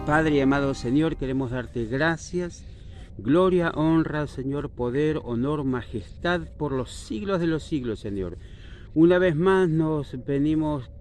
Padre y amado Señor, queremos darte gracias, gloria, honra, Señor, poder, honor, majestad por los siglos de los siglos, Señor. Una vez más nos venimos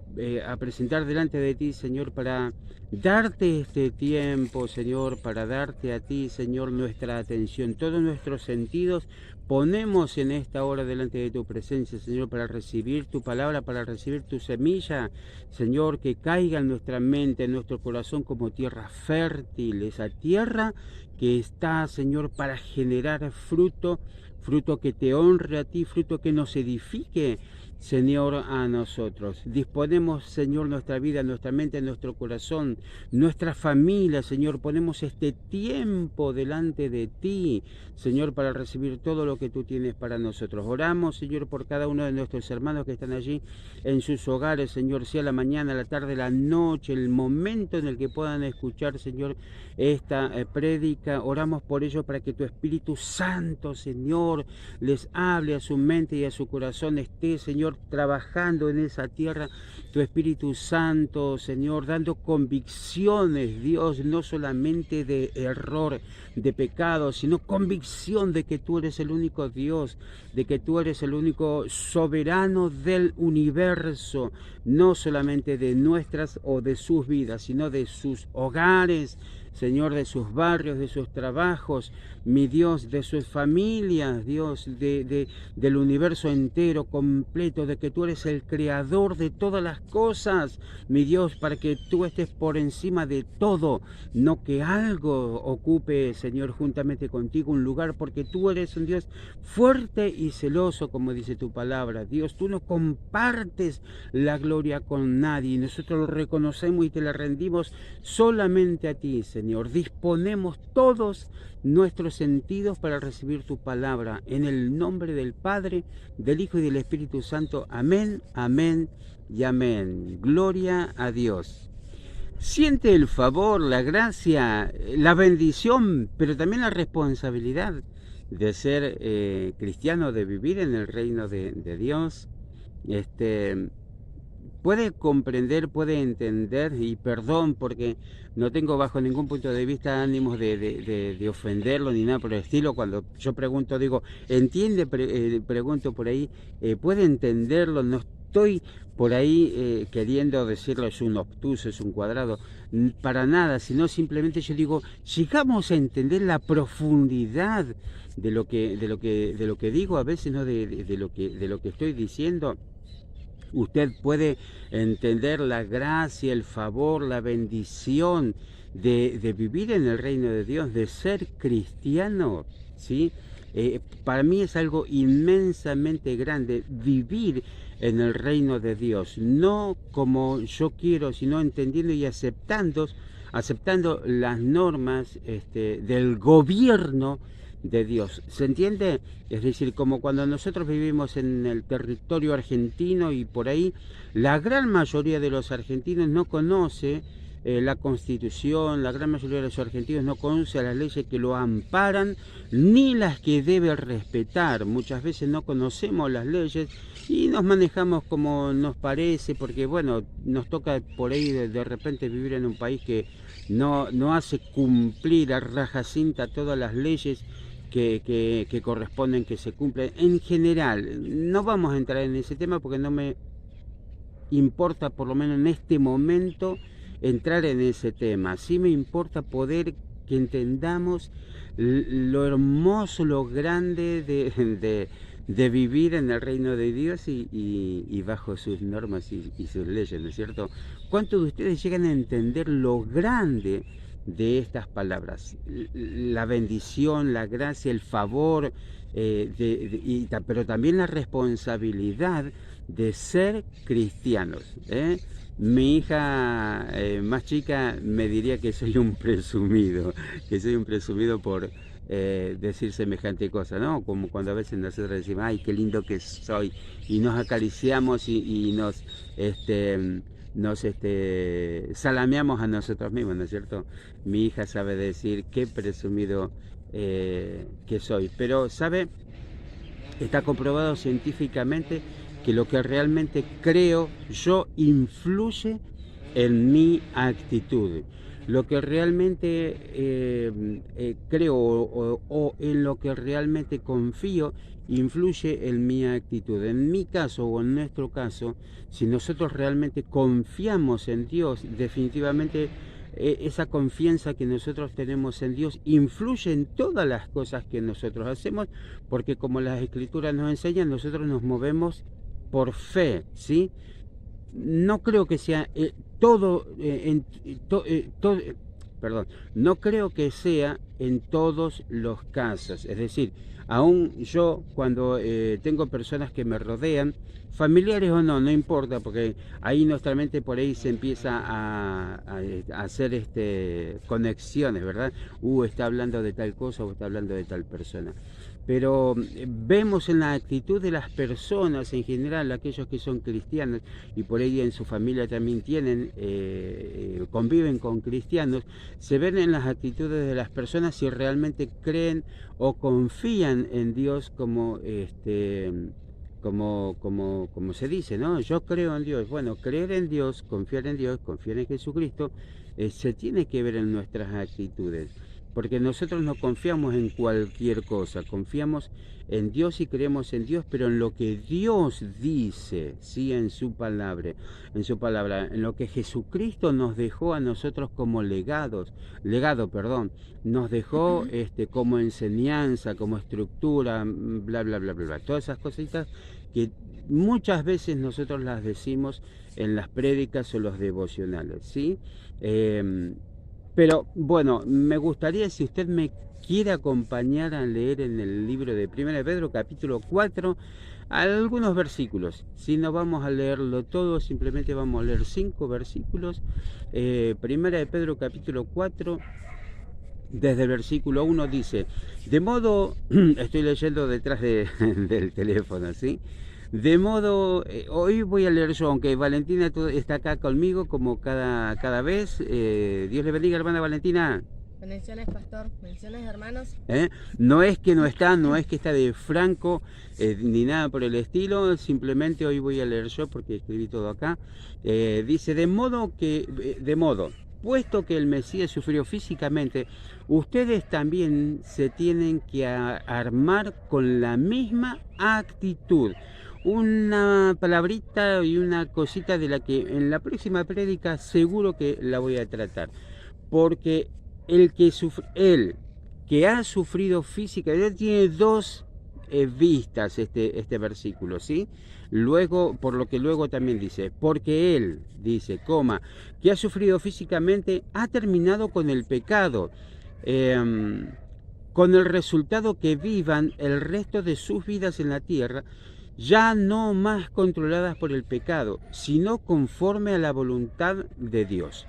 a presentar delante de ti, Señor, para darte este tiempo, Señor, para darte a ti, Señor, nuestra atención, todos nuestros sentidos ponemos en esta hora delante de tu presencia, Señor, para recibir tu palabra, para recibir tu semilla, Señor, que caiga en nuestra mente, en nuestro corazón como tierra fértil, esa tierra que está, Señor, para generar fruto, fruto que te honre a ti, fruto que nos edifique, Señor, a nosotros. Disponemos, Señor, nuestra vida, nuestra mente, nuestro corazón, nuestra familia, Señor. Ponemos este tiempo delante de ti, Señor, para recibir todo lo que tú tienes para nosotros. Oramos, Señor, por cada uno de nuestros hermanos que están allí en sus hogares, Señor, sea la mañana, la tarde, la noche, el momento en el que puedan escuchar, Señor, esta prédica. Oramos por ellos para que tu Espíritu Santo, Señor, les hable a su mente y a su corazón, esté, Señor, trabajando en esa tierra, tu Espíritu Santo, Señor, dando convicciones, Dios, no solamente de error, de pecado, sino convicción de que tú eres el único Dios, de que tú eres el único soberano del universo, no solamente de nuestras o de sus vidas, sino de sus hogares, Señor, de sus barrios, de sus trabajos, mi Dios, de sus familias, Dios, del universo entero, completo, de que tú eres el creador de todas las cosas, mi Dios, para que tú estés por encima de todo, no que algo ocupe, Señor, juntamente contigo un lugar, porque tú eres un Dios fuerte y celoso, como dice tu palabra. Dios, tú no compartes la gloria con nadie, y nosotros lo reconocemos y te la rendimos solamente a ti, Señor. Disponemos todos nuestros sentidos para recibir tu palabra. En el nombre del Padre, del Hijo y del Espíritu Santo. Amén, amén y amén. Gloria a Dios. Siente el favor, la gracia, la bendición, pero también la responsabilidad de ser cristiano, de vivir en el reino de Dios. Puede comprender, puede entender, y perdón porque no tengo bajo ningún punto de vista ánimos de ofenderlo ni nada por el estilo. Cuando yo pregunto, digo, entiende, pregunto por ahí, puede entenderlo, no estoy por ahí queriendo decirlo es un obtuso, es un cuadrado, para nada, sino simplemente yo digo, llegamos a entender la profundidad de lo que digo a veces, ¿no? de lo que estoy diciendo. Usted puede entender la gracia, el favor, la bendición de vivir en el reino de Dios, de ser cristiano, ¿sí? Para mí es algo inmensamente grande vivir en el reino de Dios, no como yo quiero, sino entendiendo y aceptando las normas del gobierno de Dios. ¿Se entiende? Es decir, como cuando nosotros vivimos en el territorio argentino y por ahí, la gran mayoría de los argentinos no conoce la Constitución, la gran mayoría de los argentinos no conoce las leyes que lo amparan, ni las que debe respetar. Muchas veces no conocemos las leyes y nos manejamos como nos parece, porque bueno, nos toca por ahí de repente vivir en un país que no hace cumplir a rajacinta todas las leyes que corresponden, que se cumplen. En general, no vamos a entrar en ese tema porque no me importa, por lo menos en este momento, entrar en ese tema. Sí me importa poder que entendamos lo hermoso, lo grande de vivir en el reino de Dios y bajo sus normas y sus leyes, ¿no es cierto? ¿Cuántos de ustedes llegan a entender lo grande de estas palabras? La bendición, la gracia, el favor, pero también la responsabilidad de ser cristianos, ¿eh? Mi hija más chica me diría que soy un presumido, por decir semejante cosa, ¿no? Como cuando a veces nosotros decimos, ay, qué lindo que soy, y nos acariciamos y nos salameamos a nosotros mismos, ¿no es cierto? Mi hija sabe decir qué presumido que soy, pero sabe, está comprobado científicamente que lo que realmente creo yo influye en mi actitud. lo que realmente creo o en lo que realmente confío influye en mi actitud. En mi caso o en nuestro caso, si nosotros realmente confiamos en Dios, definitivamente esa confianza que nosotros tenemos en Dios influye en todas las cosas que nosotros hacemos, porque como las Escrituras nos enseñan, nosotros nos movemos por fe, ¿sí? No creo que sea todo, perdón, no creo que sea en todos los casos. Es decir, aún yo cuando tengo personas que me rodean, familiares o no, no importa, porque ahí nuestra mente por ahí se empieza a hacer conexiones, ¿verdad? Está hablando de tal cosa o está hablando de tal persona. Pero vemos en la actitud de las personas en general, aquellos que son cristianos y por ahí en su familia también conviven con cristianos, se ven en las actitudes de las personas si realmente creen o confían en Dios como se dice, ¿no? Yo creo en Dios. Bueno, creer en Dios, confiar en Jesucristo, se tiene que ver en nuestras actitudes. Porque nosotros no confiamos en cualquier cosa, confiamos en Dios y creemos en Dios, pero en lo que Dios dice, sí, en su palabra, en lo que Jesucristo nos dejó a nosotros como legado, nos dejó como enseñanza, como estructura, bla, bla, bla, bla, bla, todas esas cositas que muchas veces nosotros las decimos en las prédicas o los devocionales, ¿sí? Pero bueno, me gustaría si usted me quiere acompañar a leer en el libro de 1 de Pedro, capítulo 4, algunos versículos. Si no vamos a leerlo todo, simplemente vamos a leer 5 versículos. 1 de Pedro, capítulo 4, desde el versículo 1 dice, de modo, estoy leyendo detrás del teléfono, ¿sí? De modo, hoy voy a leer yo, aunque Valentina está acá conmigo como cada vez. Dios le bendiga, hermana Valentina. Bendiciones, pastor. Bendiciones, hermanos. No es que no está de franco, ni nada por el estilo. Simplemente hoy voy a leer yo porque escribí todo acá. Dice, de modo, puesto que el Mesías sufrió físicamente, ustedes también se tienen que armar con la misma actitud. Una palabrita y una cosita de la que en la próxima prédica seguro que la voy a tratar. Porque el que ha sufrido físicamente, tiene dos vistas este versículo, ¿sí? Luego, por lo que luego también dice, porque él, dice, que ha sufrido físicamente, ha terminado con el pecado, con el resultado que vivan el resto de sus vidas en la tierra, ya no más controladas por el pecado, sino conforme a la voluntad de Dios,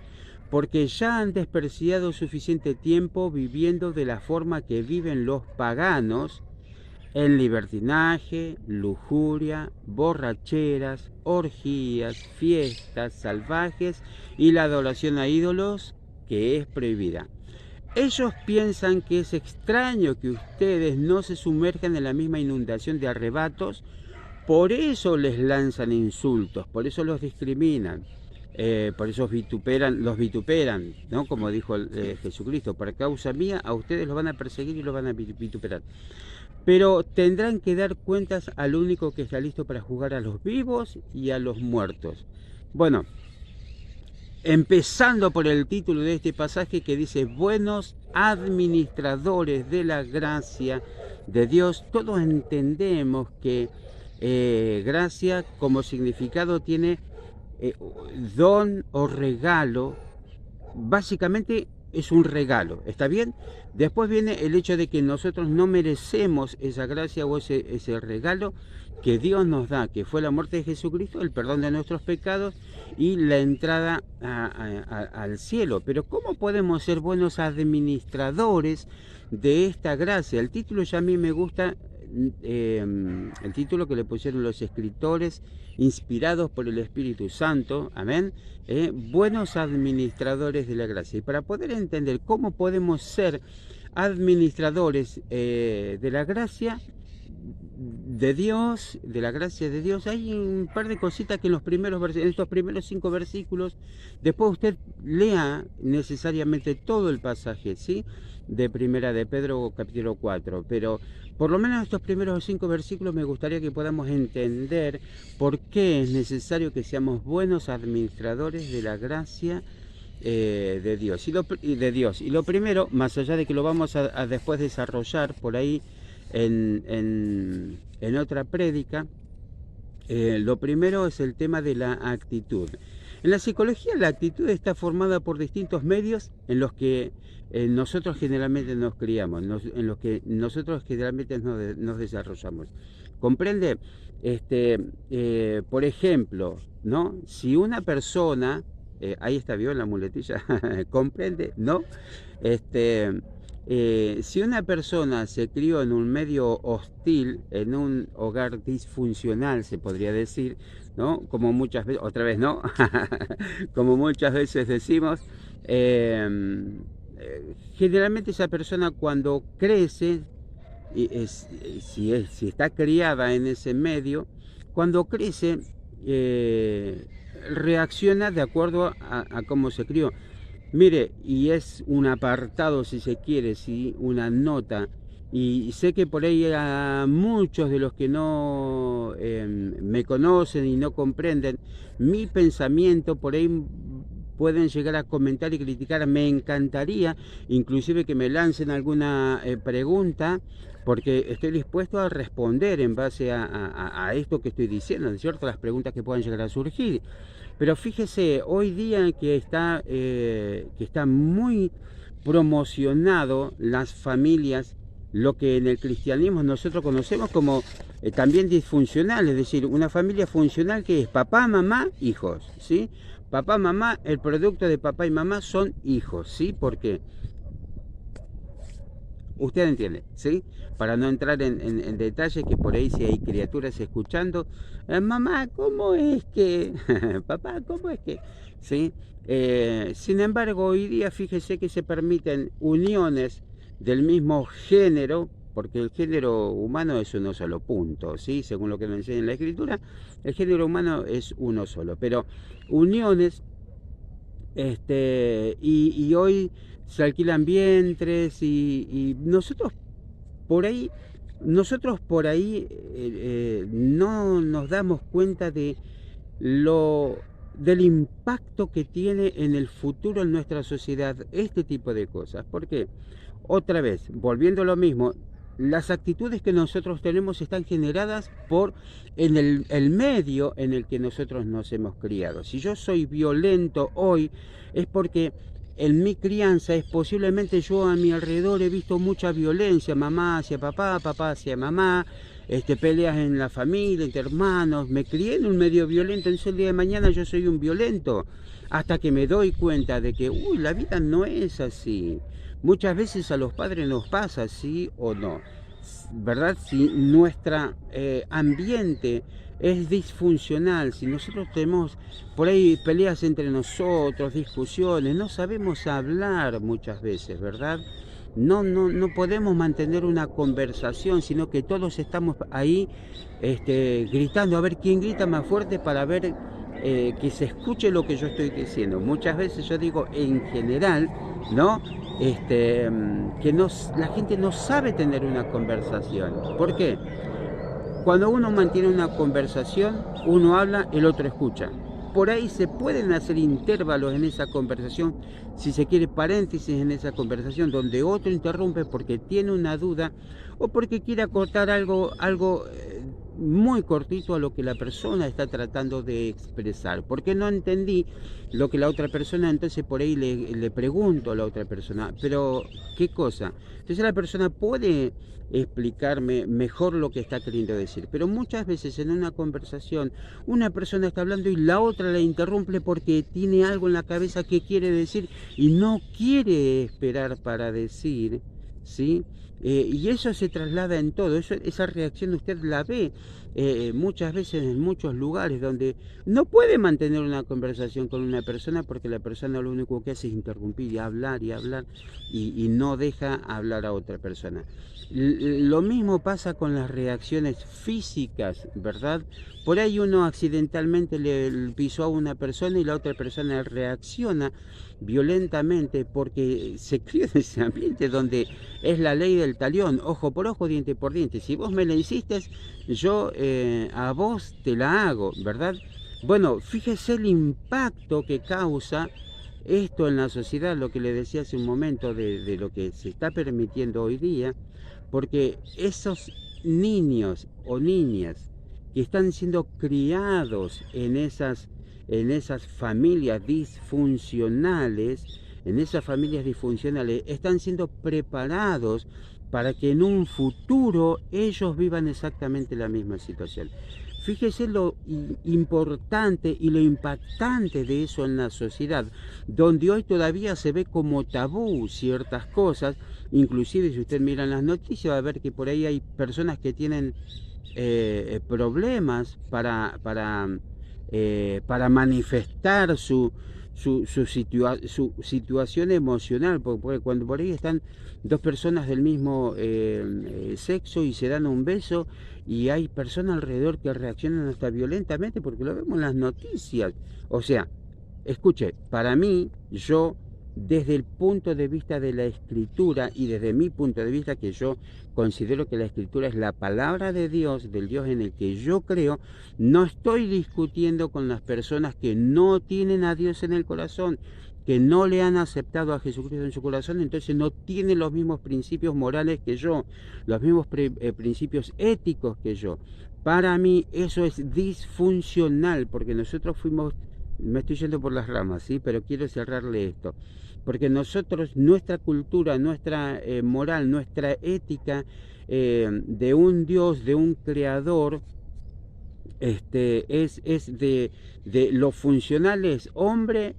porque ya han desperdiciado suficiente tiempo viviendo de la forma que viven los paganos, en libertinaje, lujuria, borracheras, orgías, fiestas salvajes y la adoración a ídolos, que es prohibida. Ellos piensan que es extraño que ustedes no se sumerjan en la misma inundación de arrebatos. Por eso les lanzan insultos, por eso los discriminan, por eso los vituperan, ¿no? Como dijo Jesucristo, por causa mía a ustedes los van a perseguir y los van a vituperar. Pero tendrán que dar cuentas al único que está listo para juzgar a los vivos y a los muertos. Bueno, empezando por el título de este pasaje que dice, buenos administradores de la gracia de Dios, todos entendemos que gracia como significado tiene don o regalo. Básicamente es un regalo, ¿está bien? Después viene el hecho de que nosotros no merecemos esa gracia o ese regalo que Dios nos da, que fue la muerte de Jesucristo, el perdón de nuestros pecados y la entrada al cielo. Pero ¿cómo podemos ser buenos administradores de esta gracia? El título ya a mí me gusta, el título que le pusieron los escritores inspirados por el Espíritu Santo, amén, buenos administradores de la gracia. Y para poder entender cómo podemos ser administradores de la gracia, de Dios, de la gracia de Dios, hay un par de cositas que en estos primeros 5 versículos, después usted lea necesariamente todo el pasaje, ¿sí? De Primera de Pedro, capítulo 4, pero por lo menos estos primeros 5 versículos me gustaría que podamos entender por qué es necesario que seamos buenos administradores de la gracia de Dios. Y lo primero, más allá de que lo vamos a después desarrollar por ahí en otra prédica, lo primero es el tema de la actitud. En la psicología la actitud está formada por distintos medios en los que nosotros generalmente nos criamos, en los que nosotros generalmente nos desarrollamos. ¿Comprende? Por ejemplo, ¿no? Si una persona, ahí está, ¿vio la muletilla? ¿Comprende? ¿No? Si una persona se crió en un medio hostil, en un hogar disfuncional, se podría decir, ¿no? Como muchas veces, otra vez no, como muchas veces decimos, generalmente esa persona cuando crece, si está criada en ese medio, cuando crece, reacciona de acuerdo a cómo se crió. Mire, y es un apartado, si se quiere, ¿sí? Una nota. Y sé que por ahí a muchos de los que no me conocen y no comprenden mi pensamiento, por ahí pueden llegar a comentar y criticar. Me encantaría, inclusive, que me lancen alguna pregunta, porque estoy dispuesto a responder en base a esto que estoy diciendo, ¿no es cierto? Las preguntas que puedan llegar a surgir. Pero fíjese, hoy día que está muy promocionado las familias, lo que en el cristianismo nosotros conocemos como también disfuncional, es decir, una familia funcional que es papá, mamá, hijos, ¿sí? Papá, mamá, el producto de papá y mamá son hijos, ¿sí? ¿Por qué? Usted entiende, ¿sí? Para no entrar en detalles, que por ahí si hay criaturas escuchando, mamá, ¿cómo es que? Papá, ¿cómo es que? ¿Sí? Sin embargo, hoy día fíjese que se permiten uniones del mismo género, porque el género humano es uno solo, punto, ¿sí? Según lo que nos enseña en la Escritura, el género humano es uno solo, pero uniones, y hoy se alquilan vientres y nosotros por ahí no nos damos cuenta del impacto que tiene en el futuro en nuestra sociedad este tipo de cosas. Porque, otra vez, volviendo a lo mismo, las actitudes que nosotros tenemos están generadas por el medio en el que nosotros nos hemos criado. Si yo soy violento hoy, es porque en mi crianza posiblemente yo a mi alrededor he visto mucha violencia, mamá hacia papá, papá hacia mamá, peleas en la familia, entre hermanos. Me crié en un medio violento, entonces el día de mañana yo soy un violento, hasta que me doy cuenta de que, la vida no es así. Muchas veces a los padres nos pasa, sí o no, ¿verdad? Si nuestro ambiente es disfuncional, si nosotros tenemos por ahí peleas entre nosotros, discusiones, no sabemos hablar muchas veces, ¿verdad? No podemos mantener una conversación, sino que todos estamos ahí gritando, a ver quién grita más fuerte para ver que se escuche lo que yo estoy diciendo. Muchas veces yo digo en general, ¿no? La gente no sabe tener una conversación. ¿Por qué? Cuando uno mantiene una conversación, uno habla, el otro escucha. Por ahí se pueden hacer intervalos en esa conversación, si se quiere paréntesis en esa conversación, donde otro interrumpe porque tiene una duda o porque quiere acortar algo muy cortito a lo que la persona está tratando de expresar. Porque no entendí lo que la otra persona, entonces por ahí le pregunto a la otra persona, pero ¿qué cosa? Entonces la persona puede explicarme mejor lo que está queriendo decir, pero muchas veces en una conversación una persona está hablando y la otra la interrumpe porque tiene algo en la cabeza que quiere decir y no quiere esperar para decir, ¿sí? Y eso se traslada en todo, esa reacción usted la ve muchas veces en muchos lugares donde no puede mantener una conversación con una persona porque la persona lo único que hace es interrumpir y hablar y no deja hablar a otra persona. Lo mismo pasa con las reacciones físicas, ¿verdad? Por ahí uno accidentalmente le pisó a una persona y la otra persona reacciona violentamente porque se crió en ese ambiente donde es la ley del talión, ojo por ojo, diente por diente. Si vos me la hiciste, yo a vos te la hago, ¿verdad? Bueno, fíjese el impacto que causa esto en la sociedad, lo que le decía hace un momento de lo que se está permitiendo hoy día, porque esos niños o niñas que están siendo criados en esas familias disfuncionales, están siendo preparados para que en un futuro ellos vivan exactamente la misma situación. Fíjese lo importante y lo impactante de eso en la sociedad, donde hoy todavía se ve como tabú ciertas cosas. Inclusive si usted mira en las noticias va a ver que por ahí hay personas que tienen problemas para manifestar su situación emocional, porque cuando por ahí están dos personas del mismo sexo y se dan un beso y hay personas alrededor que reaccionan hasta violentamente porque lo vemos en las noticias. O sea, escuche, para mí, yo desde el punto de vista de la escritura y desde mi punto de vista, que yo considero que la escritura es la palabra de Dios, del Dios en el que yo creo, no estoy discutiendo con las personas que no tienen a Dios en el corazón, que no le han aceptado a Jesucristo en su corazón, entonces no tienen los mismos principios morales que yo, los mismos principios éticos que yo. Para mí eso es disfuncional, porque nosotros fuimos, me estoy yendo por las ramas, ¿sí? Pero quiero cerrarle esto. Porque nosotros, nuestra cultura, nuestra moral, nuestra ética de un Dios, de un creador, es de lo funcional es hombre,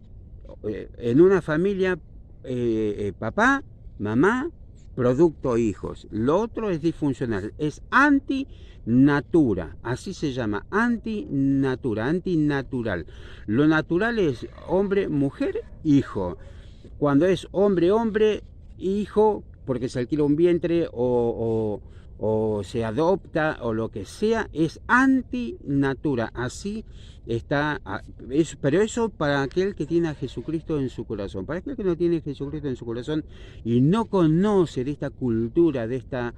en una familia, papá, mamá, producto hijos. Lo otro es disfuncional, es antinatura, así se llama, antinatura, antinatural. Lo natural es hombre, mujer, hijo. Cuando es hombre, hombre, hijo, porque se alquila un vientre o se adopta o lo que sea, es antinatura. Así está, pero eso para aquel que tiene a Jesucristo en su corazón. Para aquel que no tiene a Jesucristo en su corazón y no conoce de esta cultura, de esta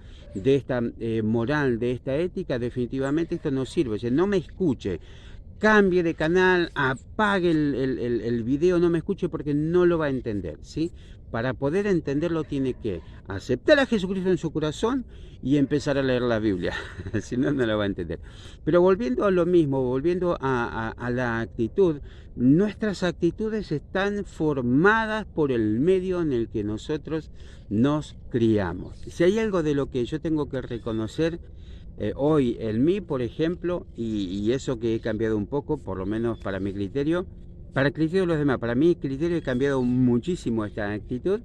moral, de esta ética, definitivamente esto no sirve. O sea, no me escuche. Cambie de canal, apague el video, no me escuche porque no lo va a entender, ¿sí? Para poder entenderlo tiene que aceptar a Jesucristo en su corazón y empezar a leer la Biblia, si no, no lo va a entender. Pero volviendo a lo mismo, volviendo a la actitud, nuestras actitudes están formadas por el medio en el que nosotros nos criamos. Si hay algo de lo que yo tengo que reconocer, hoy en mí, por ejemplo, y eso que he cambiado un poco, por lo menos para mi criterio, para el criterio de los demás, para mi criterio he cambiado muchísimo esta actitud,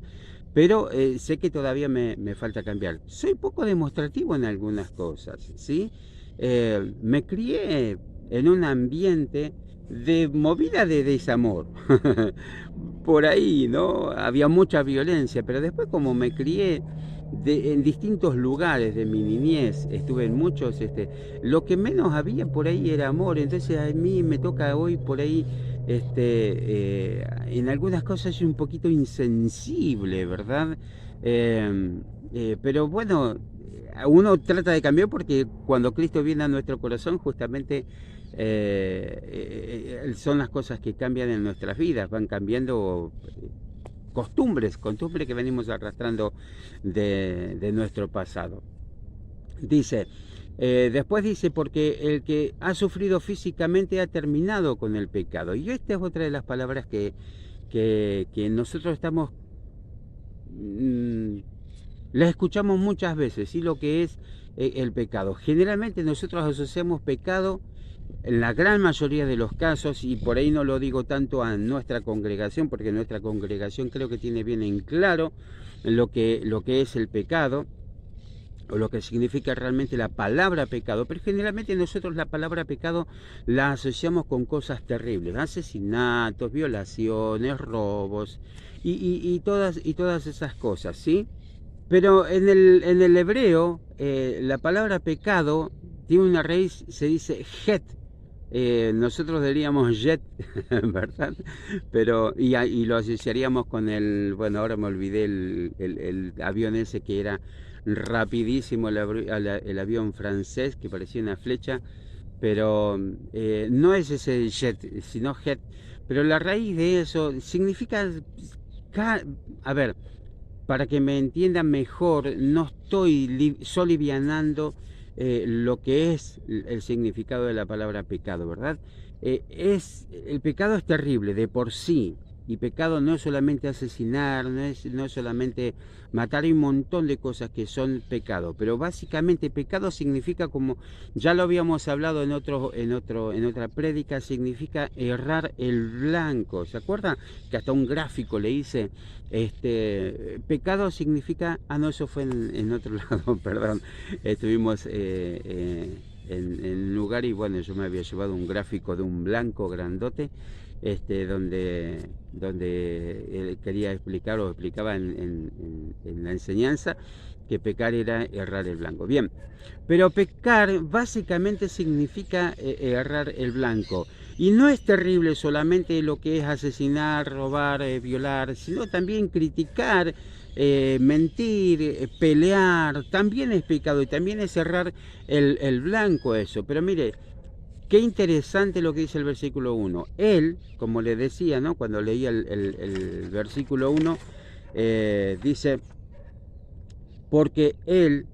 pero sé que todavía me falta cambiar. Soy poco demostrativo en algunas cosas, ¿sí? Me crié en un ambiente de movida de desamor. Por ahí, ¿no? Había mucha violencia, pero después como me crié en distintos lugares de mi niñez, estuve en muchos, lo que menos había por ahí era amor, entonces a mí me toca hoy por ahí, en algunas cosas soy un poquito insensible, ¿verdad? Pero bueno, uno trata de cambiar porque cuando Cristo viene a nuestro corazón, justamente son las cosas que cambian en nuestras vidas, van cambiando costumbres que venimos arrastrando de nuestro pasado. Dice, después dice, porque el que ha sufrido físicamente ha terminado con el pecado. Y esta es otra de las palabras que nosotros estamos, la escuchamos muchas veces, ¿sí? Lo que es el pecado. Generalmente nosotros asociamos pecado, en la gran mayoría de los casos, y por ahí no lo digo tanto a nuestra congregación, porque nuestra congregación creo que tiene bien en claro lo que es el pecado, o lo que significa realmente la palabra pecado, pero generalmente nosotros la palabra pecado la asociamos con cosas terribles, asesinatos, violaciones, robos y todas esas cosas, ¿sí? Pero en el hebreo la palabra pecado tiene una raíz, se dice het. Nosotros diríamos jet, ¿verdad? Pero, y lo asociaríamos con el, bueno, ahora me olvidé el avión ese que era rapidísimo, el avión francés que parecía una flecha, pero no es ese jet, sino jet. Pero la raíz de eso significa, a ver, para que me entiendan mejor, no estoy solivianando lo que es el significado de la palabra pecado, ¿verdad? El pecado es terrible de por sí, y pecado no es solamente asesinar, no es solamente matar, hay un montón de cosas que son pecado, pero básicamente pecado significa, como ya lo habíamos hablado en otra prédica, significa errar el blanco. ¿Se acuerdan que hasta un gráfico le hice? Pecado significa, no, eso fue en otro lado, perdón, estuvimos en un lugar y bueno, yo me había llevado un gráfico de un blanco grandote, donde él quería explicar o explicaba en la enseñanza que pecar era errar el blanco. Bien, pero pecar básicamente significa errar el blanco. Y no es terrible solamente lo que es asesinar, robar, violar, sino también criticar, mentir, pelear, también es pecado y también es errar el blanco eso. Pero mire, qué interesante lo que dice el versículo 1. Él, como le decía, ¿no? Cuando leía el versículo 1, dice, porque él,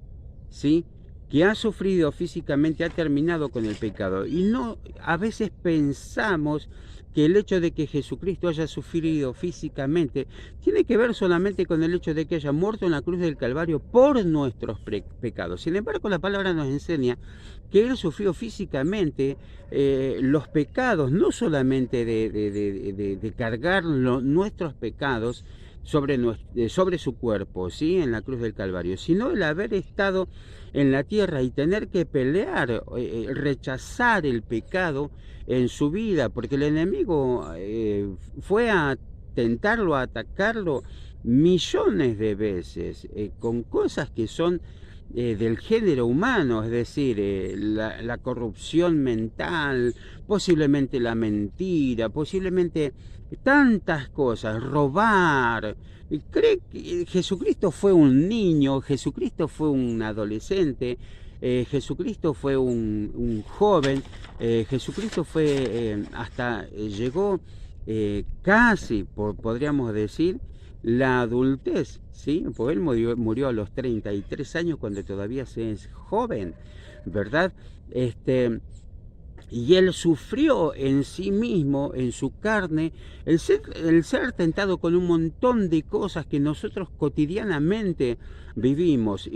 ¿sí?, que ha sufrido físicamente, ha terminado con el pecado. Y no, a veces pensamos que el hecho de que Jesucristo haya sufrido físicamente tiene que ver solamente con el hecho de que haya muerto en la cruz del Calvario por nuestros pecados. Sin embargo, la palabra nos enseña que Él sufrió físicamente los pecados, no solamente de cargar nuestros pecados sobre su cuerpo, ¿sí?, en la cruz del Calvario, sino el haber estado en la tierra y tener que pelear, rechazar el pecado en su vida, porque el enemigo fue a tentarlo, a atacarlo millones de veces, con cosas que son del género humano, es decir, la corrupción mental, posiblemente la mentira, posiblemente tantas cosas, robar. ¿Cree que Jesucristo fue un niño? Jesucristo fue un adolescente, Jesucristo fue un joven, Jesucristo fue hasta llegó casi, podríamos decir, la adultez, ¿sí? Porque él murió a los 33 años cuando todavía se es joven, ¿verdad? Y él sufrió en sí mismo, en su carne, el ser tentado con un montón de cosas que nosotros cotidianamente vivimos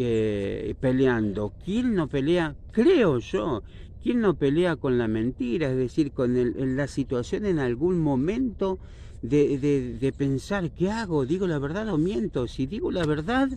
peleando. ¿Quién no pelea? Creo yo. ¿Quién no pelea con la mentira? Es decir, en la situación en algún momento de pensar, ¿qué hago? ¿Digo la verdad o miento? Si digo la verdad,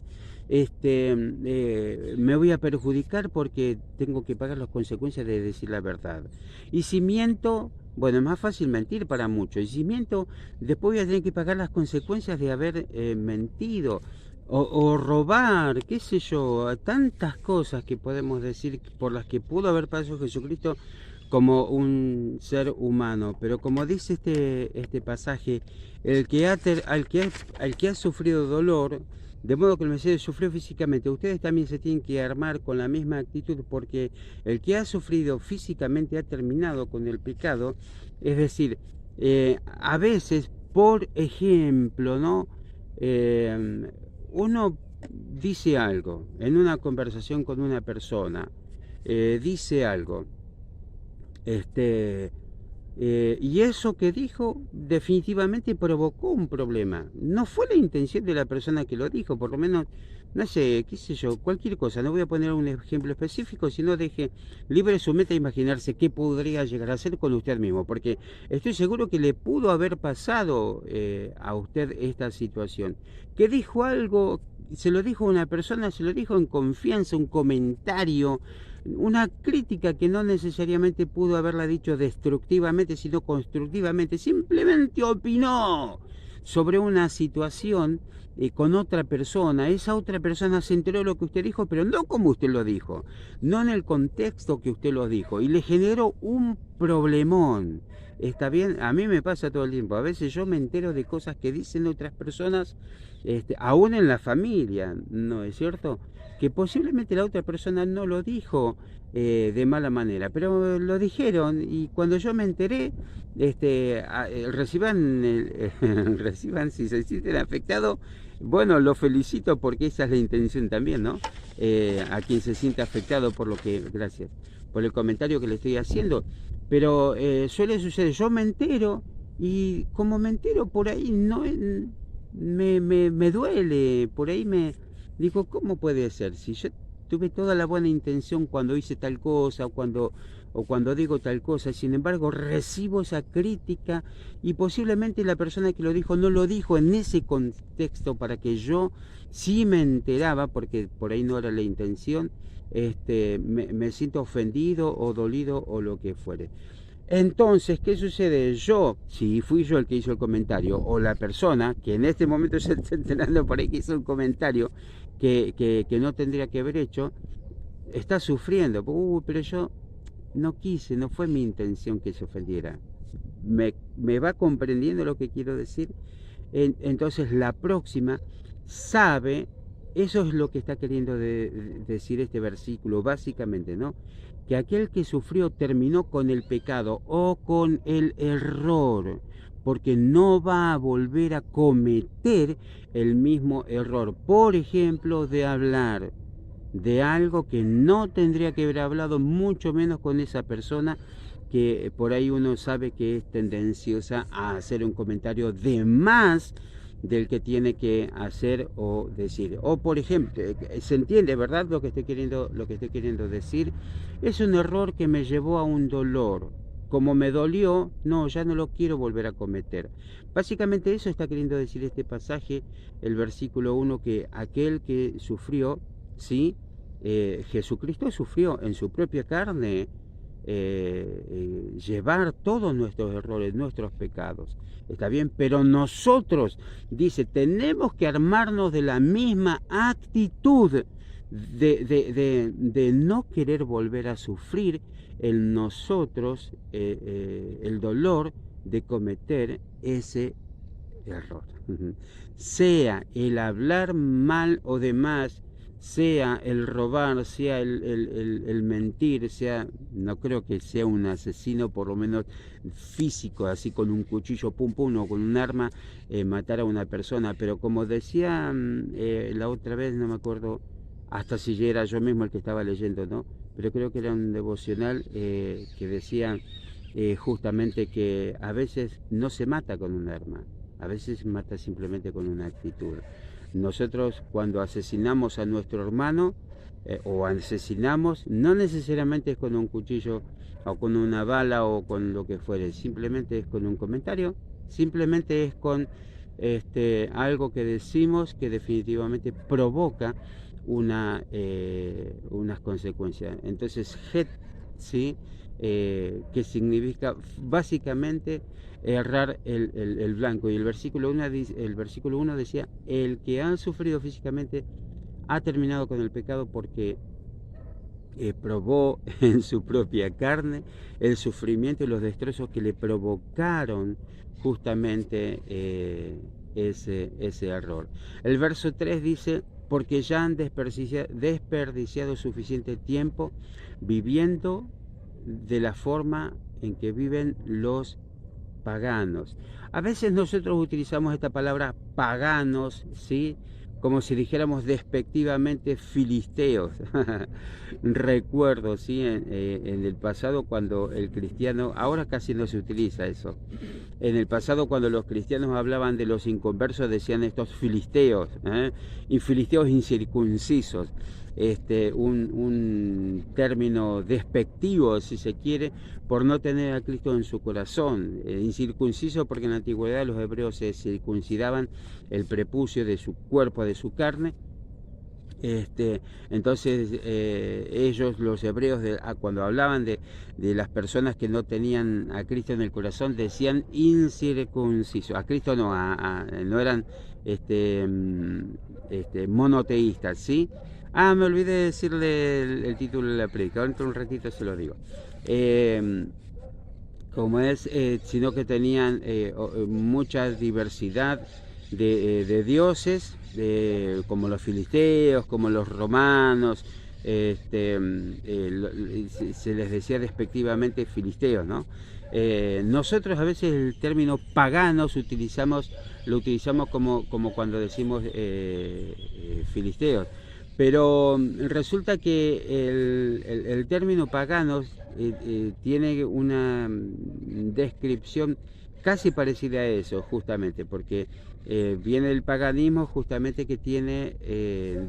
me voy a perjudicar porque tengo que pagar las consecuencias de decir la verdad. Y si miento, bueno, es más fácil mentir para muchos. Y si miento, después voy a tener que pagar las consecuencias de haber mentido. O robar, qué sé yo, tantas cosas que podemos decir por las que pudo haber pasado Jesucristo como un ser humano. Pero como dice este pasaje, al que ha sufrido dolor, de modo que el Mesías sufrió físicamente, ustedes también se tienen que armar con la misma actitud, porque el que ha sufrido físicamente ha terminado con el pecado. Es decir, a veces, por ejemplo, ¿no? Uno dice algo en una conversación con una persona, dice algo, Y eso que dijo definitivamente provocó un problema. No fue la intención de la persona que lo dijo, por lo menos, no sé, qué sé yo, cualquier cosa. No voy a poner un ejemplo específico, sino deje libre su mente a imaginarse qué podría llegar a hacer con usted mismo, porque estoy seguro que le pudo haber pasado a usted esta situación. Que dijo algo, se lo dijo a una persona, se lo dijo en confianza, un comentario, una crítica que no necesariamente pudo haberla dicho destructivamente, sino constructivamente. Simplemente opinó sobre una situación con otra persona. Esa otra persona se enteró de lo que usted dijo, pero no como usted lo dijo, no en el contexto que usted lo dijo, y le generó un problemón. Está bien, a mí me pasa todo el tiempo. A veces yo me entero de cosas que dicen otras personas, aún en la familia, ¿no es cierto? Que posiblemente la otra persona no lo dijo de mala manera, pero lo dijeron, y cuando yo me enteré, reciban si se sienten afectados, bueno, lo felicito porque esa es la intención también, ¿no? A quien se siente afectado por lo que, gracias, por el comentario que le estoy haciendo, pero suele suceder, yo me entero, y como me entero por ahí, no me duele, por ahí me digo, ¿cómo puede ser? Si yo tuve toda la buena intención cuando hice tal cosa o cuando digo tal cosa, sin embargo recibo esa crítica, y posiblemente la persona que lo dijo no lo dijo en ese contexto para que yo sí me enteraba, porque por ahí no era la intención, me siento ofendido o dolido o lo que fuere. Entonces, ¿qué sucede? Yo, si fui yo el que hizo el comentario, o la persona que en este momento se está enterando por ahí que hizo un comentario que no tendría que haber hecho, está sufriendo. Pero yo no quise, no fue mi intención que se ofendiera. Me va comprendiendo lo que quiero decir. Entonces, la próxima sabe, eso es lo que está queriendo decir este versículo, básicamente, ¿no? Que aquel que sufrió terminó con el pecado o con el error, porque no va a volver a cometer el mismo error, por ejemplo, de hablar de algo que no tendría que haber hablado, mucho menos con esa persona que por ahí uno sabe que es tendenciosa a hacer un comentario de más del que tiene que hacer o decir. O por ejemplo, se entiende, ¿verdad? Lo que estoy queriendo decir. Es un error que me llevó a un dolor. Como me dolió, no, ya no lo quiero volver a cometer. Básicamente eso está queriendo decir este pasaje, el versículo 1, que aquel que sufrió, ¿sí? Jesucristo sufrió en su propia carne, llevar todos nuestros errores, nuestros pecados. Está bien, pero nosotros, dice, tenemos que armarnos de la misma actitud de no querer volver a sufrir en nosotros el dolor de cometer ese error. Sea el hablar mal o demás, sea el robar, sea el mentir, sea, no creo que sea un asesino, por lo menos físico, así con un cuchillo, pum pum, o con un arma, matar a una persona. Pero como decía la otra vez, no me acuerdo hasta si era yo mismo el que estaba leyendo, ¿no? Pero creo que era un devocional que decía justamente que a veces no se mata con un arma, a veces mata simplemente con una actitud. Nosotros cuando asesinamos a nuestro hermano o asesinamos, no necesariamente es con un cuchillo o con una bala o con lo que fuere, simplemente es con un comentario, simplemente es con algo que decimos que definitivamente provoca unas consecuencias. Entonces, het, ¿sí? Que significa básicamente errar el blanco. Y el versículo 1 decía, el que ha sufrido físicamente ha terminado con el pecado porque probó en su propia carne el sufrimiento y los destrozos que le provocaron justamente ese error. El verso 3 dice, porque ya han desperdiciado suficiente tiempo viviendo de la forma en que viven los paganos. A veces nosotros utilizamos esta palabra paganos, ¿sí? como si dijéramos despectivamente filisteos. Recuerdo, ¿sí? En el pasado cuando el cristiano, ahora casi no se utiliza eso, en el pasado cuando los cristianos hablaban de los inconversos decían estos filisteos, y filisteos incircuncisos, un término despectivo si se quiere, por no tener a Cristo en su corazón. Incircunciso porque en la antigüedad los hebreos se circuncidaban el prepucio de su cuerpo, de su carne. Entonces ellos, los hebreos, cuando hablaban de las personas que no tenían a Cristo en el corazón, decían incircunciso. A Cristo no, no eran monoteístas, ¿sí? Me olvidé de decirle el título de la predica, dentro de un ratito se lo digo. Sino que tenían mucha diversidad de dioses, como los filisteos, como los romanos, se les decía despectivamente filisteos, ¿no? Nosotros a veces el término paganos lo utilizamos como cuando decimos filisteos, pero resulta que el término paganos tiene una descripción casi parecida a eso, justamente, porque viene el paganismo justamente que tiene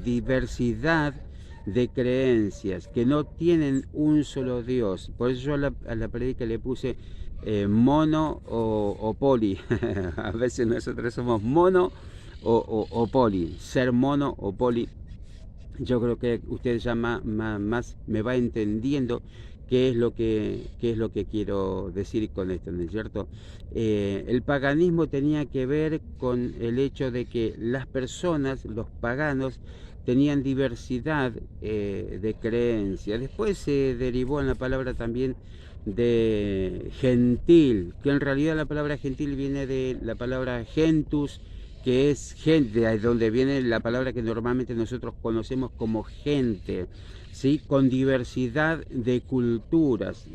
diversidad de creencias, que no tienen un solo Dios. Por eso yo a la predica le puse mono o poli. A veces nosotros somos mono o poli, ser mono o poli. Yo creo que usted ya más me va entendiendo qué es lo que quiero decir con esto, ¿no es cierto? El paganismo tenía que ver con el hecho de que las personas, los paganos, tenían diversidad de creencias. Después se derivó en la palabra también de gentil, que en realidad la palabra gentil viene de la palabra gentus, que es gente, de donde viene la palabra que normalmente nosotros conocemos como gente, ¿sí? Con diversidad de culturas.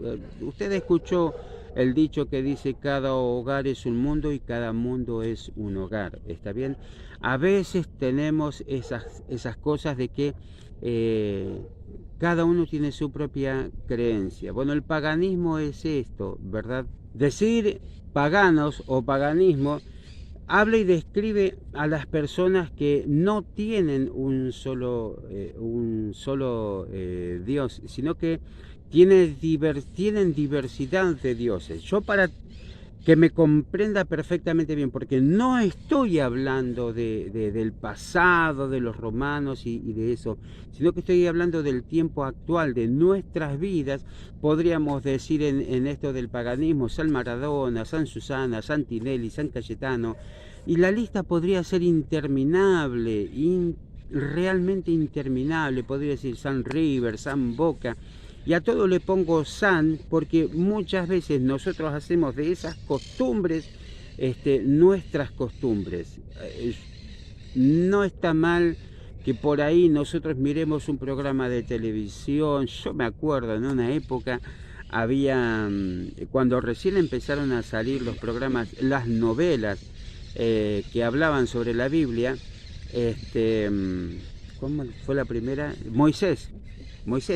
Usted escuchó el dicho que dice: cada hogar es un mundo y cada mundo es un hogar, ¿está bien? A veces tenemos esas cosas de que cada uno tiene su propia creencia. Bueno, el paganismo es esto, ¿verdad? Decir paganos o paganismo habla y describe a las personas que no tienen un solo Dios, sino que tienen diversidad de dioses. Yo, para que me comprenda perfectamente bien, porque no estoy hablando del pasado, de los romanos y de eso, sino que estoy hablando del tiempo actual, de nuestras vidas. Podríamos decir en esto del paganismo, San Maradona, San Susana, San Tinelli, San Cayetano, y la lista podría ser interminable, realmente interminable. Podría decir San River, San Boca, y a todo le pongo San, porque muchas veces nosotros hacemos de esas costumbres nuestras costumbres. No está mal que por ahí nosotros miremos un programa de televisión. Yo me acuerdo en una época había, cuando recién empezaron a salir los programas, las novelas que hablaban sobre la Biblia, ¿cómo fue la primera? Moisés,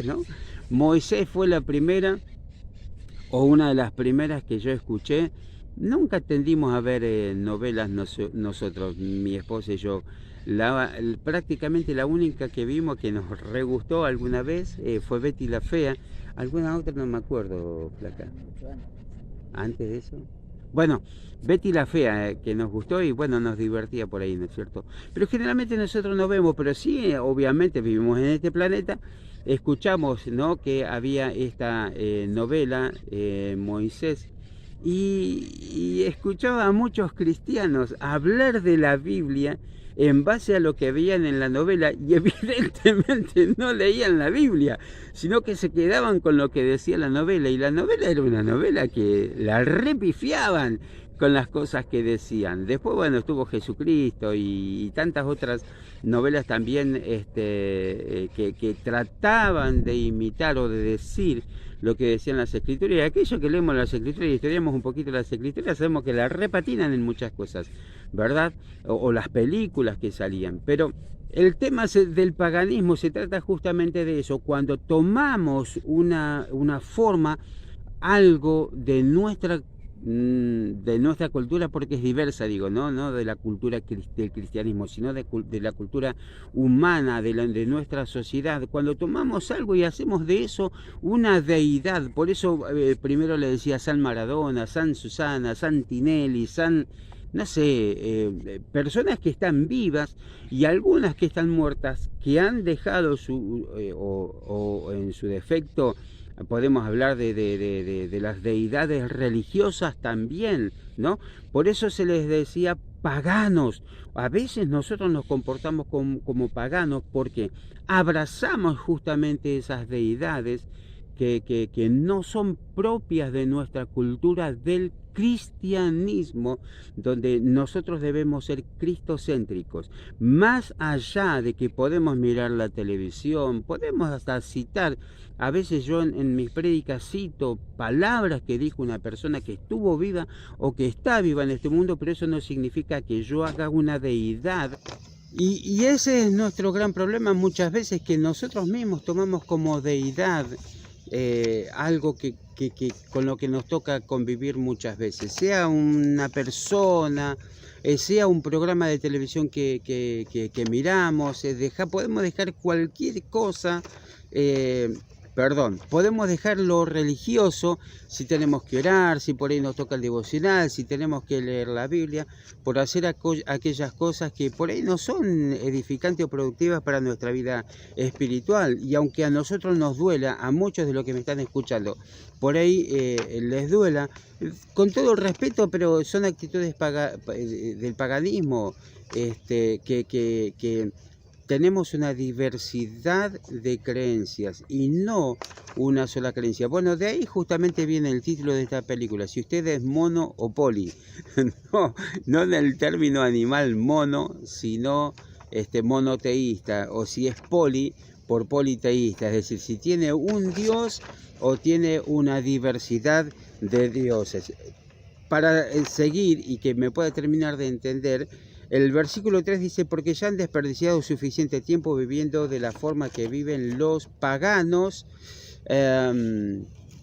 ¿no? Moisés fue la primera, o una de las primeras que yo escuché. Nunca tendimos a ver novelas nosotros, mi esposa y yo. Prácticamente la única que vimos que nos re gustó alguna vez fue Betty la Fea. Alguna otra no me acuerdo, Flaca. Antes de eso. Bueno, Betty la Fea, que nos gustó y bueno, nos divertía por ahí, ¿no es cierto? Pero generalmente nosotros no vemos, pero sí, obviamente vivimos en este planeta. Escuchamos, ¿no?, que había esta novela, Moisés, y escuchaba a muchos cristianos hablar de la Biblia en base a lo que veían en la novela, y evidentemente no leían la Biblia, sino que se quedaban con lo que decía la novela, y la novela era una novela que la repifiaban con las cosas que decían. Después, bueno, estuvo Jesucristo y tantas otras novelas también que trataban de imitar o de decir lo que decían las Escrituras. Y aquellos que leemos las Escrituras y estudiamos un poquito las Escrituras, sabemos que las repatinan en muchas cosas, ¿verdad? O las películas que salían. Pero El tema del paganismo se trata justamente de eso, cuando tomamos una forma, algo de nuestra cultura, porque es diversa, digo, no de la cultura del cristianismo, sino de la cultura humana, de nuestra sociedad. Cuando tomamos algo y hacemos de eso una deidad, por eso primero le decía San Maradona, San Susana, San Tinelli, San... no sé, personas que están vivas y algunas que están muertas, que han dejado o en su defecto, podemos hablar de las deidades religiosas también, ¿no? Por eso se les decía paganos. A veces nosotros nos comportamos como paganos porque abrazamos justamente esas deidades que no son propias de nuestra cultura del cristianismo, donde nosotros debemos ser cristocéntricos. Más allá de que podemos mirar la televisión, podemos hasta citar, a veces yo en mis prédicas cito palabras que dijo una persona que estuvo viva o que está viva en este mundo, pero eso no significa que yo haga una deidad. Y ese es nuestro gran problema muchas veces, que nosotros mismos tomamos como deidad algo que con lo que nos toca convivir muchas veces, sea una persona, sea un programa de televisión que miramos, podemos dejar cualquier cosa, podemos dejar lo religioso, si tenemos que orar, si por ahí nos toca el devocional, si tenemos que leer la Biblia, por hacer aquellas cosas que por ahí no son edificantes o productivas para nuestra vida espiritual. Y aunque a nosotros nos duela, a muchos de los que me están escuchando, por ahí les duela, con todo el respeto, pero son actitudes del paganismo, que tenemos una diversidad de creencias y no una sola creencia. Bueno, de ahí justamente viene el título de esta película, si usted es mono o poli. No en el término animal mono, sino monoteísta, o si es poli, por politeísta, es decir, si tiene un dios o tiene una diversidad de dioses. Para seguir y que me pueda terminar de entender, el versículo 3 dice, porque ya han desperdiciado suficiente tiempo viviendo de la forma que viven los paganos,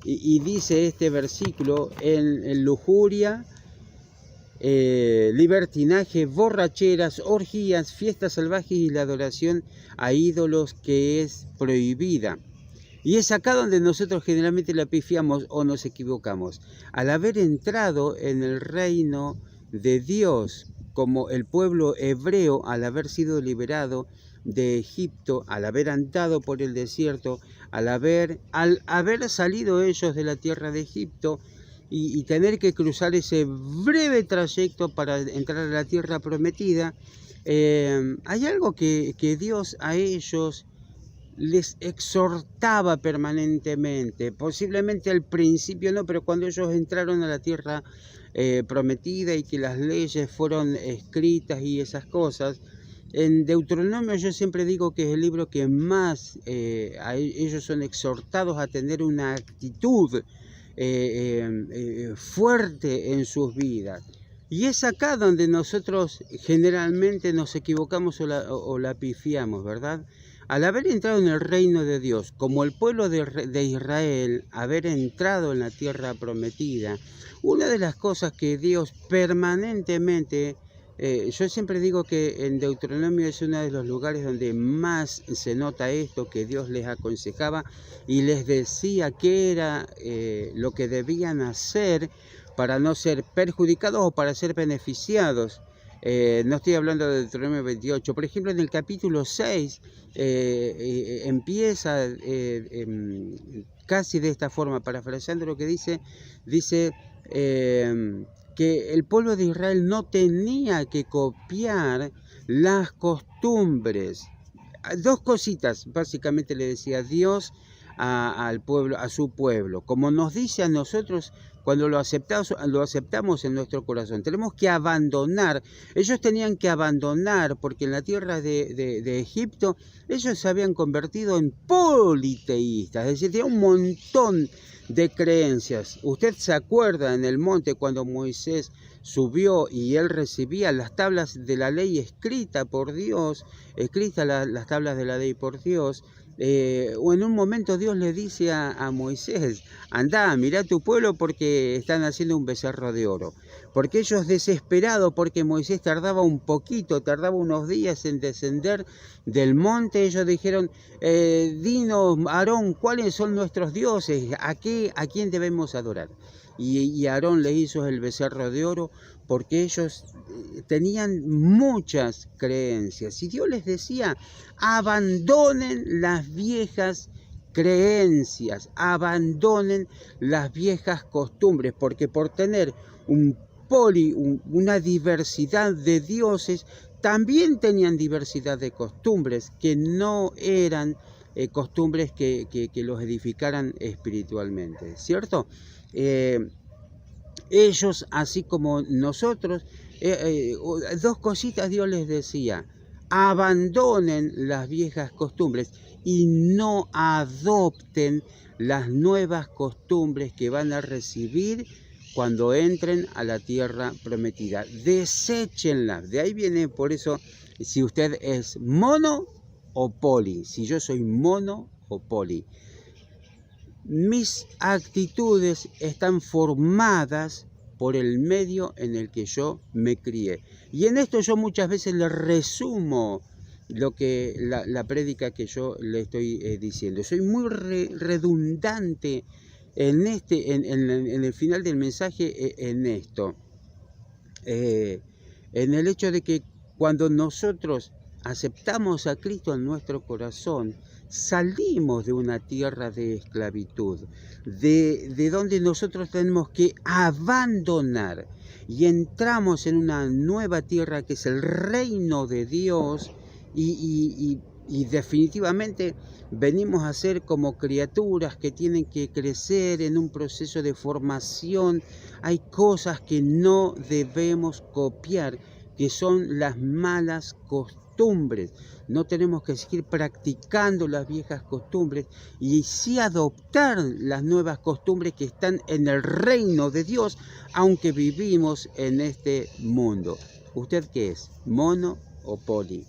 y dice este versículo, en lujuria, libertinaje, borracheras, orgías, fiestas salvajes y la adoración a ídolos que es prohibida. Y es acá donde nosotros generalmente la pifiamos o nos equivocamos. Al haber entrado en el reino de Dios, como el pueblo hebreo, al haber sido liberado de Egipto, al haber andado por el desierto, al haber salido ellos de la tierra de Egipto y tener que cruzar ese breve trayecto para entrar a la tierra prometida, hay algo que Dios a ellos les exhortaba permanentemente, posiblemente al principio no, pero cuando ellos entraron a la tierra prometida y que las leyes fueron escritas y esas cosas, en Deuteronomio yo siempre digo que es el libro que más ellos son exhortados a tener una actitud fuerte en sus vidas. Y es acá donde nosotros generalmente nos equivocamos o la pifiamos, ¿verdad? Al haber entrado en el reino de Dios, como el pueblo de Israel, haber entrado en la tierra prometida, una de las cosas que Dios permanentemente, yo siempre digo que en Deuteronomio es uno de los lugares donde más se nota esto, que Dios les aconsejaba y les decía qué era lo que debían hacer para no ser perjudicados o para ser beneficiados. No estoy hablando de Deuteronomio 28. Por ejemplo, en el capítulo 6 empieza casi de esta forma, parafraseando lo que dice que el pueblo de Israel no tenía que copiar las costumbres. Dos cositas, básicamente le decía Dios al pueblo, a su pueblo, como nos dice a nosotros cuando lo aceptamos en nuestro corazón. Tenemos que abandonar, ellos tenían que abandonar, porque en la tierra de Egipto ellos se habían convertido en politeístas, es decir, tenía un montón de creencias. Usted se acuerda en el monte cuando Moisés subió y él recibía las tablas de la ley escritas por Dios, las tablas de la ley por Dios. O en un momento Dios le dice a Moisés: andá, mirá a tu pueblo porque están haciendo un becerro de oro. Porque ellos desesperados, porque Moisés tardaba un poquito, tardaba unos días en descender del monte, ellos dijeron: dinos, Aarón, ¿cuáles son nuestros dioses? ¿A quién debemos adorar? Y Aarón le hizo el becerro de oro porque ellos tenían muchas creencias. Y Dios les decía: abandonen las viejas creencias, abandonen las viejas costumbres, porque por tener una diversidad de dioses, también tenían diversidad de costumbres que no eran costumbres que los edificaran espiritualmente, ¿cierto? Ellos, así como nosotros, dos cositas Dios les decía: abandonen las viejas costumbres y no adopten las nuevas costumbres que van a recibir cuando entren a la tierra prometida. Deséchenlas. De ahí viene, por eso, si usted es mono o poli, si yo soy mono o poli. Mis actitudes están formadas por el medio en el que yo me crié. Y en esto yo muchas veces le resumo la prédica que yo le estoy diciendo. Soy muy redundante en el final del mensaje en esto. En el hecho de que cuando nosotros aceptamos a Cristo en nuestro corazón, salimos de una tierra de esclavitud, de donde nosotros tenemos que abandonar, y entramos en una nueva tierra que es el reino de Dios, y definitivamente venimos a ser como criaturas que tienen que crecer en un proceso de formación. Hay cosas que no debemos copiar, que son las malas costumbres. No tenemos que seguir practicando las viejas costumbres y sí adoptar las nuevas costumbres que están en el reino de Dios, aunque vivimos en este mundo. ¿Usted qué es? ¿Mono o poli?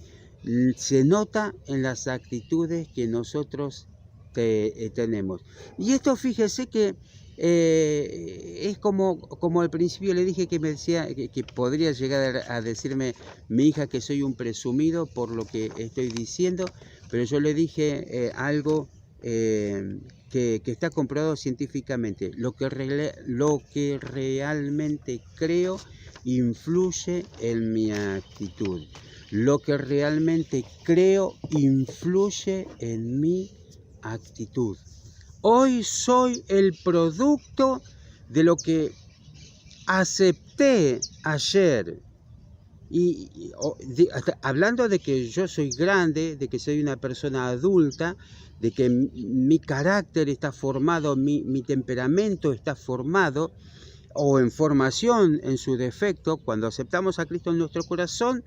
Se nota en las actitudes que nosotros tenemos. Y esto, fíjese que es como al principio le dije, que me decía que podría llegar a decirme mi hija que soy un presumido por lo que estoy diciendo, pero yo le dije algo que está comprobado científicamente. Lo que realmente creo influye en mi actitud. Lo que realmente creo influye en mi actitud. Hoy soy el producto de lo que acepté ayer. Hablando de que yo soy grande, de que soy una persona adulta, de que mi carácter está formado, mi temperamento está formado, o en formación en su defecto. Cuando aceptamos a Cristo en nuestro corazón,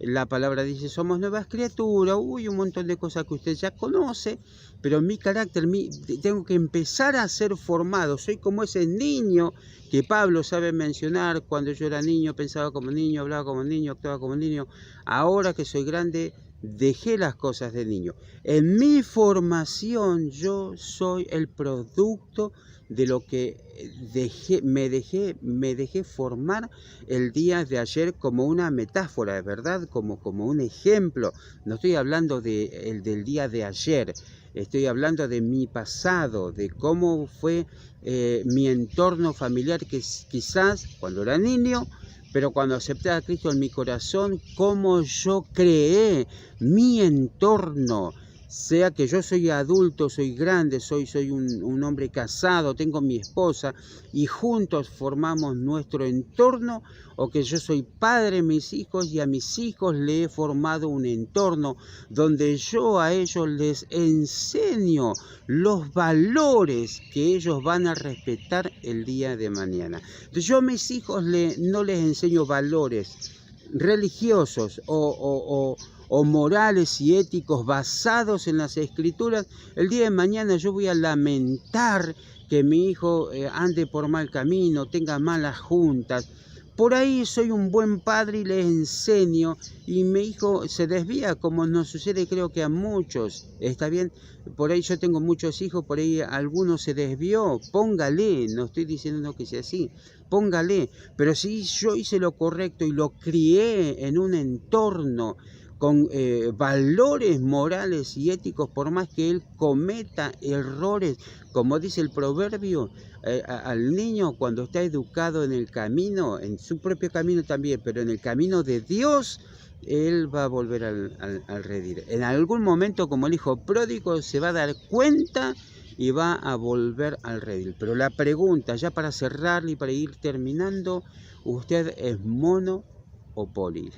la palabra dice: somos nuevas criaturas, un montón de cosas que usted ya conoce, pero mi carácter, tengo que empezar a ser formado. Soy como ese niño que Pablo sabe mencionar: cuando yo era niño pensaba como niño, hablaba como niño, actuaba como niño. Ahora que soy grande, dejé las cosas de niño. En mi formación yo soy el producto de lo que me dejé formar el día de ayer, como una metáfora, de verdad, como un ejemplo. No estoy hablando del día de ayer, estoy hablando de mi pasado, de cómo fue mi entorno familiar, que quizás cuando era niño, pero cuando acepté a Cristo en mi corazón, cómo yo creé mi entorno. Sea que yo soy adulto, soy grande, soy un hombre casado, tengo mi esposa y juntos formamos nuestro entorno, o que yo soy padre de mis hijos y a mis hijos le he formado un entorno donde yo a ellos les enseño los valores que ellos van a respetar el día de mañana. Entonces, yo a mis hijos no les enseño valores religiosos o o morales y éticos basados en las Escrituras, el día de mañana yo voy a lamentar que mi hijo ande por mal camino, tenga malas juntas. Por ahí soy un buen padre y le enseño y mi hijo se desvía, como nos sucede creo que a muchos. ¿Está bien? Por ahí yo tengo muchos hijos, por ahí alguno se desvió. Póngale, no estoy diciendo que sea así, póngale. Pero si yo hice lo correcto y lo crié en un entorno con valores morales y éticos, por más que él cometa errores, como dice el proverbio, al niño cuando está educado en el camino, en su propio camino también, pero en el camino de Dios, él va a volver al redil. En algún momento, como el hijo pródigo, se va a dar cuenta y va a volver al redil. Pero la pregunta, ya para cerrar y para ir terminando, ¿usted es mono o poli?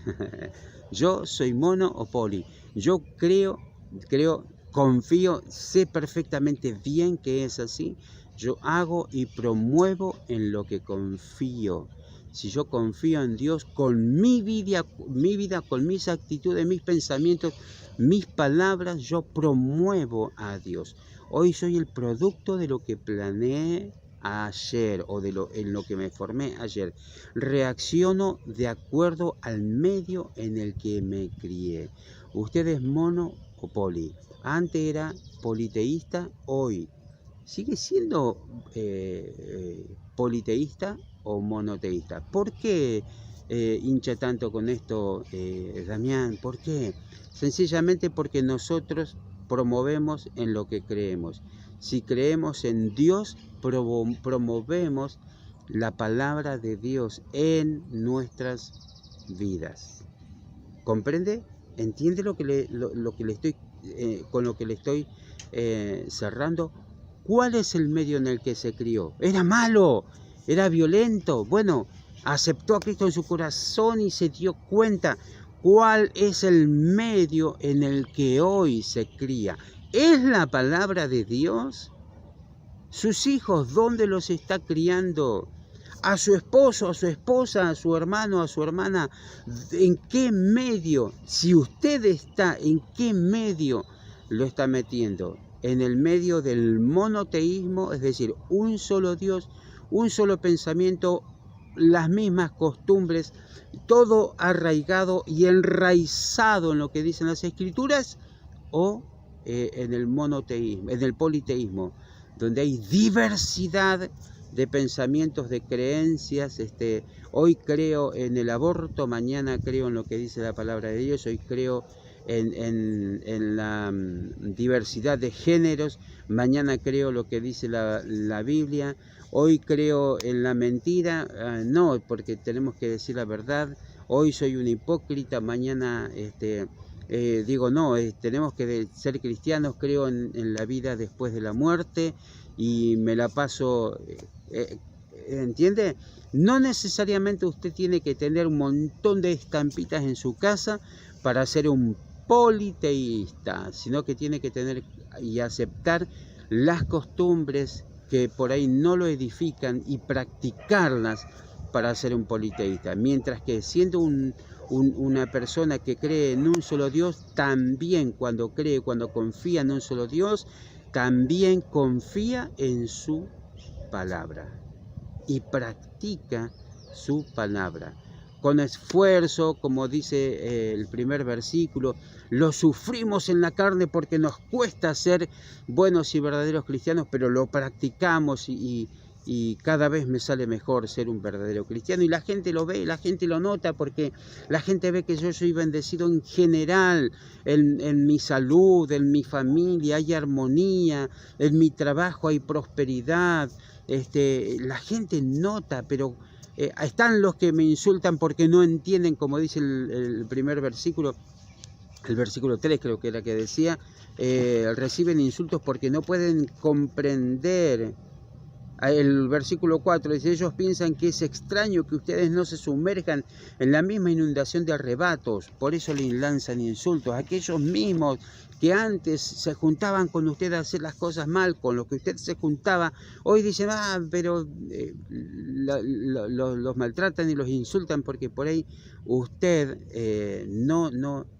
Yo soy mono o poli. Yo creo, confío, sé perfectamente bien que es así. Yo hago y promuevo en lo que confío. Si yo confío en Dios con mi vida, con mis actitudes, mis pensamientos, mis palabras, yo promuevo a Dios. Hoy soy el producto de lo que planeé ayer o en lo que me formé ayer. Reacciono de acuerdo al medio en el que me crié. ¿Usted es mono o poli? Antes era politeísta, hoy sigue siendo politeísta o monoteísta. ¿Por qué hincha tanto con esto, Damián? ¿Por qué? Sencillamente porque nosotros promovemos en lo que creemos. Si creemos en Dios, promovemos la palabra de Dios en nuestras vidas. ¿Comprende? ¿Entiende lo que le estoy con lo que le estoy cerrando? ¿Cuál es el medio en el que se crió? Era malo, era violento. Bueno, aceptó a Cristo en su corazón y se dio cuenta cuál es el medio en el que hoy se cría. ¿Es la palabra de Dios? ¿Sus hijos dónde los está criando? ¿A su esposo, a su esposa, a su hermano, a su hermana? ¿En qué medio? Si usted está, ¿en qué medio lo está metiendo? En el medio del monoteísmo, es decir, un solo Dios, un solo pensamiento, las mismas costumbres, todo arraigado y enraizado en lo que dicen las Escrituras, o en el monoteísmo, en el politeísmo, donde hay diversidad de pensamientos, de creencias. Hoy creo en el aborto, mañana creo en lo que dice la palabra de Dios, hoy creo en la diversidad de géneros, mañana creo lo que dice la Biblia, hoy creo en la mentira, no, porque tenemos que decir la verdad, hoy soy un hipócrita, mañana digo no, tenemos que ser cristianos, creo en la vida después de la muerte y me la paso, ¿entiende? No necesariamente usted tiene que tener un montón de estampitas en su casa para ser un politeísta, sino que tiene que tener y aceptar las costumbres que por ahí no lo edifican y practicarlas para ser un politeísta. Mientras que siendo una persona que cree en un solo Dios, también cuando confía en un solo Dios, también confía en su palabra y practica su palabra. Con esfuerzo, como dice el primer versículo, lo sufrimos en la carne porque nos cuesta ser buenos y verdaderos cristianos, pero lo practicamos y cada vez me sale mejor ser un verdadero cristiano. Y la gente lo ve, la gente lo nota, porque la gente ve que yo soy bendecido en general, en mi salud, en mi familia, hay armonía, en mi trabajo hay prosperidad. La gente nota, pero están los que me insultan porque no entienden, como dice el primer versículo, el versículo 3 creo que era que decía, reciben insultos porque no pueden comprender El versículo 4 dice, ellos piensan que es extraño que ustedes no se sumerjan en la misma inundación de arrebatos, por eso le lanzan insultos. Aquellos mismos que antes se juntaban con usted a hacer las cosas mal, con los que usted se juntaba, hoy dicen, pero los maltratan y los insultan porque por ahí usted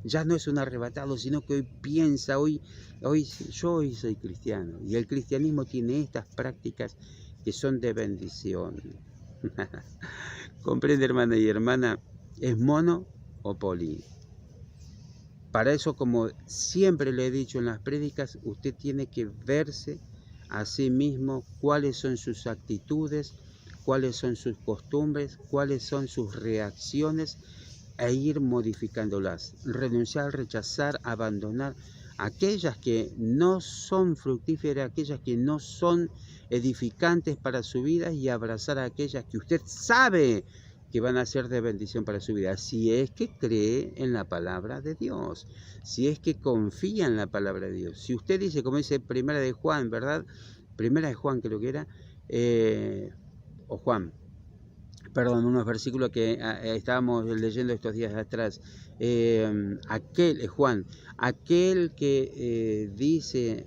ya no es un arrebatado, sino que hoy piensa, yo hoy soy cristiano, y el cristianismo tiene estas prácticas que son de bendición. Comprende, hermana y hermana, ¿es mono o poli? Para eso, como siempre le he dicho en las prédicas, usted tiene que verse a sí mismo cuáles son sus actitudes, cuáles son sus costumbres, cuáles son sus reacciones e ir modificándolas. Renunciar, rechazar, abandonar aquellas que no son fructíferas, aquellas que no son edificantes para su vida y abrazar a aquellas que usted sabe que van a ser de bendición para su vida, si es que cree en la palabra de Dios, si es que confía en la palabra de Dios. Si usted dice, como dice Primera de Juan, ¿verdad? Primera de Juan creo que era, o Juan, perdón, unos versículos que estábamos leyendo estos días atrás, Juan, aquel que dice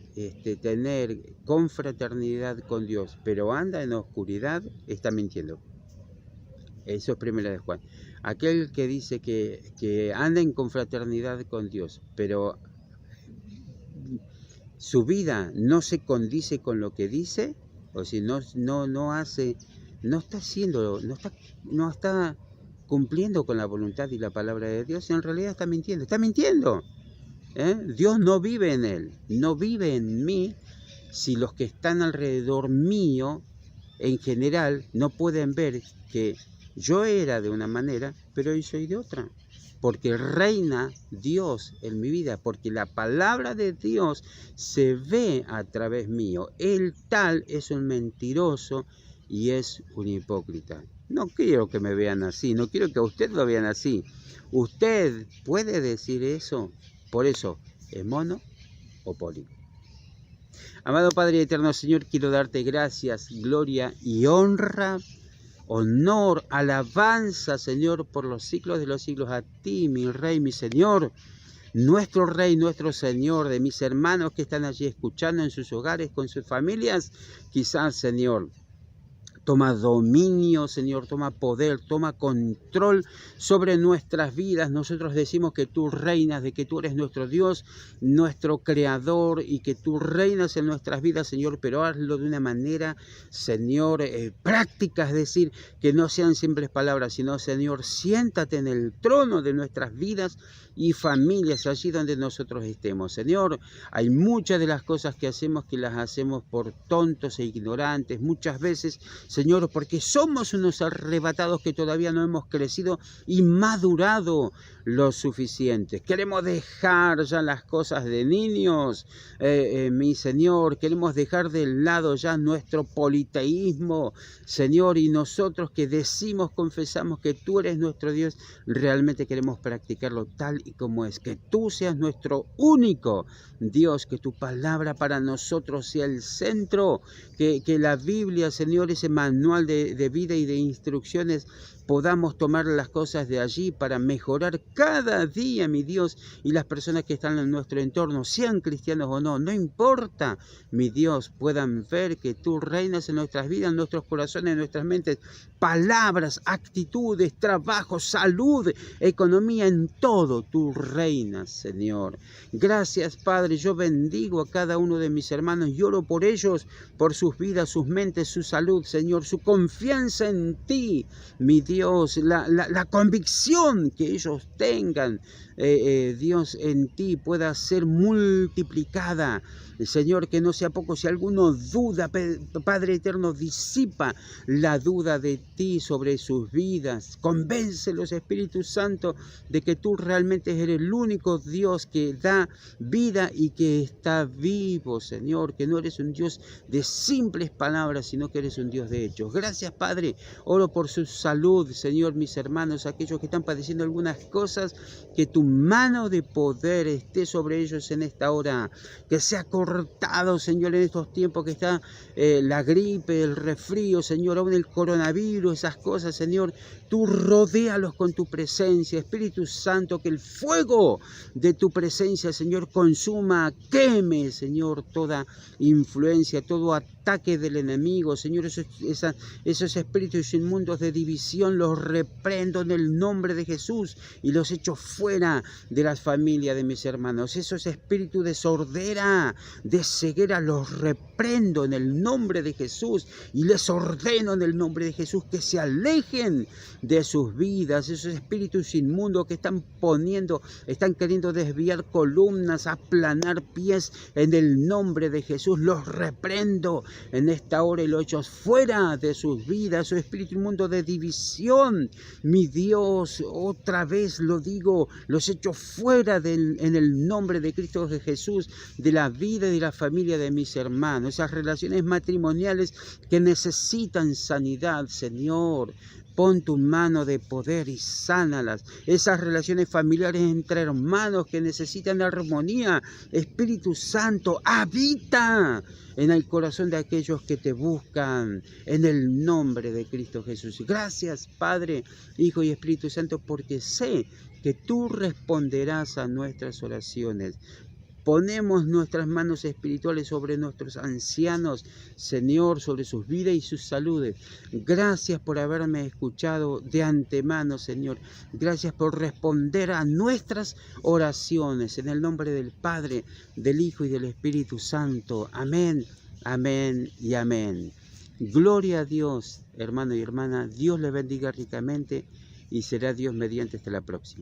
tener confraternidad con Dios, pero anda en oscuridad, está mintiendo. Eso es Primera de Juan. Aquel que dice que anda en confraternidad con Dios, pero su vida no se condice con lo que dice, o si no está cumpliendo con la voluntad y la palabra de Dios, en realidad está mintiendo. ¡Está mintiendo! Dios no vive en él, no vive en mí, si los que están alrededor mío, en general, no pueden ver que yo era de una manera, pero hoy soy de otra. Porque reina Dios en mi vida, porque la palabra de Dios se ve a través mío. El tal es un mentiroso y es un hipócrita. No quiero que me vean así, no quiero que a usted lo vean así. ¿Usted puede decir eso? Por eso, ¿es mono o poli? Amado Padre Eterno, Señor, quiero darte gracias, gloria y honra, honor, alabanza, Señor, por los siglos de los siglos, a ti, mi Rey, mi Señor, nuestro Rey, nuestro Señor, de mis hermanos que están allí escuchando en sus hogares, con sus familias, quizás, Señor, toma dominio, Señor, toma poder, toma control sobre nuestras vidas. Nosotros decimos que tú reinas, de que tú eres nuestro Dios, nuestro Creador, y que tú reinas en nuestras vidas, Señor, pero hazlo de una manera, Señor, práctica, es decir, que no sean simples palabras, sino, Señor, siéntate en el trono de nuestras vidas y familias, allí donde nosotros estemos. Señor, hay muchas de las cosas que hacemos que las hacemos por tontos e ignorantes, muchas veces, Señor, porque somos unos arrebatados que todavía no hemos crecido y madurado lo suficiente. Queremos dejar ya las cosas de niños, mi Señor, queremos dejar de lado ya nuestro politeísmo, Señor, y nosotros que decimos, confesamos que tú eres nuestro Dios, realmente queremos practicarlo tal y como es, que tú seas nuestro único Dios, que tu palabra para nosotros sea el centro, que la Biblia, Señor, ese manual de vida y de instrucciones, podamos tomar las cosas de allí para mejorar cada día, mi Dios, y las personas que están en nuestro entorno, sean cristianos o no, no importa, mi Dios, puedan ver que tú reinas en nuestras vidas, en nuestros corazones, en nuestras mentes, palabras, actitudes, trabajo, salud, economía, en todo tú reinas, Señor. Gracias, Padre, yo bendigo a cada uno de mis hermanos y oro por ellos, por sus vidas, sus mentes, su salud, Señor, su confianza en ti, mi Dios, la convicción que ellos tengan, Dios, en ti pueda ser multiplicada. Señor, que no sea poco. Si alguno duda, Padre Eterno, disipa la duda de ti sobre sus vidas. Convéncelos, Espíritu Santo, de que tú realmente eres el único Dios que da vida y que está vivo, Señor. Que no eres un Dios de simples palabras, sino que eres un Dios de hechos. Gracias, Padre. Oro por su salud. salud, Señor, mis hermanos, aquellos que están padeciendo algunas cosas, que tu mano de poder esté sobre ellos en esta hora, que sea cortado, Señor, en estos tiempos que está la gripe, el resfrío, Señor, aún el coronavirus, esas cosas, Señor, tú rodéalos con tu presencia, Espíritu Santo, que el fuego de tu presencia, Señor, consuma, queme, Señor, toda influencia, todo ataque del enemigo, Señor, esos espíritus inmundos de división los reprendo en el nombre de Jesús y los echo fuera de las familias de mis hermanos. Esos espíritus de sordera, de ceguera, los reprendo en el nombre de Jesús y les ordeno en el nombre de Jesús que se alejen de sus vidas. Esos espíritus inmundos que están queriendo desviar columnas, aplanar pies, en el nombre de Jesús los reprendo en esta hora y los echo fuera de sus vidas. Su espíritu inmundo de división, mi Dios, otra vez lo digo, los echo fuera en el nombre de Cristo Jesús, de la vida y de la familia de mis hermanos. Esas relaciones matrimoniales que necesitan sanidad, Señor, pon tu mano de poder y sánalas. Esas relaciones familiares entre hermanos que necesitan armonía, Espíritu Santo, habita en el corazón de aquellos que te buscan, en el nombre de Cristo Jesús. Gracias, Padre, Hijo y Espíritu Santo, porque sé que tú responderás a nuestras oraciones. Ponemos nuestras manos espirituales sobre nuestros ancianos, Señor, sobre sus vidas y sus saludes. Gracias por haberme escuchado de antemano, Señor. Gracias por responder a nuestras oraciones. En el nombre del Padre, del Hijo y del Espíritu Santo. Amén, amén y amén. Gloria a Dios, hermano y hermana. Dios le bendiga ricamente y será Dios mediante hasta la próxima.